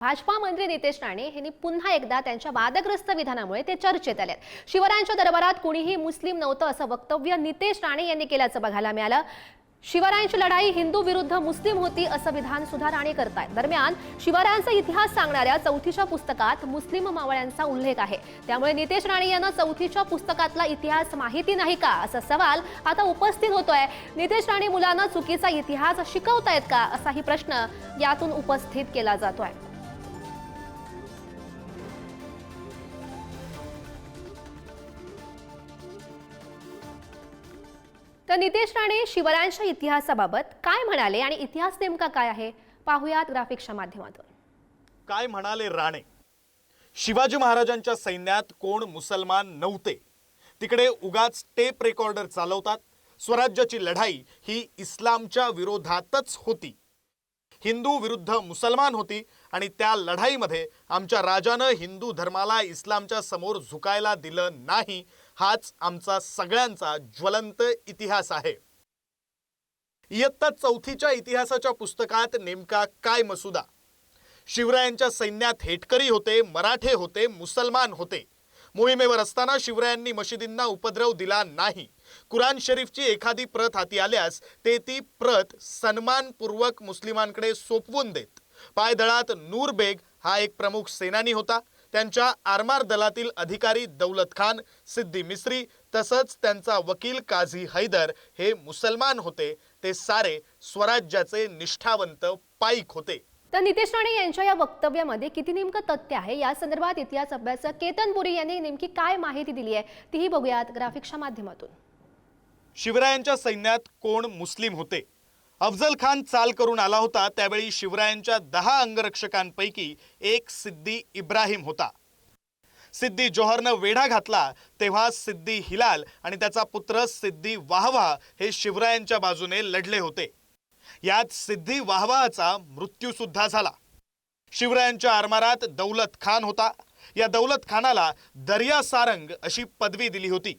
भाजपा मंत्री नितेश राणे यांनी पुन्हा एकदा त्यांच्या वादग्रस्त विधानामुळे ते चर्चेत आलेत। शिवरायांच्या दरबारात कुणीही मुस्लिम नव्हतं असं वक्तव्य नितेश राणे यांनी केल्याचं बघायला मिळालं। शिवरायांची लढाई हिंदू विरुद्ध मुस्लिम होती असं विधान सुद्धा राणे करतायत। दरम्यान शिवरायांचा इतिहास सांगणाऱ्या चौथीच्या पुस्तकात मुस्लिम मावळ्यांचा उल्लेख आहे, त्यामुळे नितेश राणे यांना चौथीच्या पुस्तकातला इतिहास माहिती नाही का असा सवाल आता उपस्थित होतोय। नितेश राणे मुलांना चुकीचा इतिहास शिकवतायत का असाही प्रश्न यातून उपस्थित केला जातोय। तर नितेश राणे शिवरायांच्या इतिहासाबाबत काय म्हणाले आणि इतिहास नेमका काय आहे पाहूयात ग्राफिक्सच्या माध्यमातून। काय म्हणाले राणे? शिवाजी महाराजांच्या सैन्यात कोण मुसलमान नव्हते, तिकडे उगाच टेप रेकॉर्डर चालवतात। स्वराज्याची लढाई ही इस्लामच्या विरोधातच होती, हिंदू विरुद्ध मुसलमान होती आणि त्या लढाईमध्ये आमच्या राजानं हिंदू धर्माला इस्लामच्या समोर झुकायला दिलं नाही। हाच आमचा सगळ्यांचा ज्वलंत इतिहास आहे। इयत्ता चौथीच्या इतिहासाच्या पुस्तकात नेमका काय मसुदा? शिवरायांच्या सैन्यात हेटकरी होते, मराठे होते, मुसलमान होते। मोहिमेवर असताना शिवरायांनी मशिदींना उपद्रव दिला नाही। कुराण शरीफची एखादी प्रत हाती आल्यास ते ती प्रत सन्मानपूर्वक मुस्लिमांकडे सोपवून देत। पायदळात नूर बेग हा एक प्रमुख सेनानी होता। त्यांच्या आरमार दलातील अधिकारी दौलत खान, सिद्दी मिस्री तसंच त्यांचा वकील काझी हैदर हे मुसलमान होते। ते सारे स्वराज्याचे निष्ठावंत पाईक होते। तर नितेश राणे यांच्या या वक्तव्यामध्ये किती नेमकं तथ्य आहे या संदर्भात इतिहास अभ्यासक केतन पुरी यांनी नेमकी काय माहिती दिली आहे तीही बघूयात ग्राफिक्सच्या माध्यमातून। शिवरायांच्या सैन्यात कोण मुस्लिम होते? अफजल खान चाल करून आला होता त्यावेळी शिवरायांच्या 10 अंगरक्षकांपैकी एक सिद्दी इब्राहिम होता। सिद्दी जोहरनं वेढा घातला तेव्हा सिद्दी हिलाल आणि त्याचा पुत्र सिद्दी वाहवा हे शिवरायांच्या बाजूने लढले होते। यात सिद्दी वाहवाचा मृत्यू सुद्धा झाला। शिवरायांच्या आरमारात दौलत खान होता। या दौलत खानाला दर्या सारंग अशी पदवी दिली होती।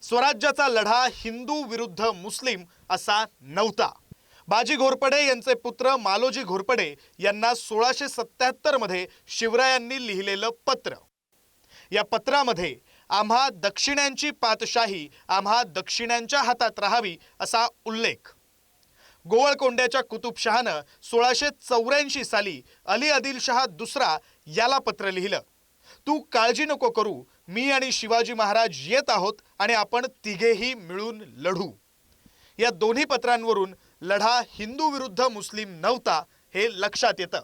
स्वराज्याचा लढा हिंदू विरुद्ध मुस्लिम असा नव्हता। बाजी घोरपडे यांचे पुत्र मालोजी घोरपडे यांना 1677 मध्ये शिवरायांनी लिहिलेलं पत्र। या पत्रामध्ये आम्हा दक्षिण्यांची पातशाही आम्हा दक्षिण्यांच्या हातात राहावी असा उल्लेख। गोवळकोंड्याच्या कुतुबशहानं 1684 साली अली आदिलशहा दुसरा याला पत्र लिहिलं, तू काळजी नको करू, मी आणि शिवाजी महाराज येत आहोत आणि आपण तिघेही मिळून लढू। या दोन्ही पत्रांवरून लढा हिंदू विरुद्ध मुस्लिम नव्हता हे लक्षात येतं।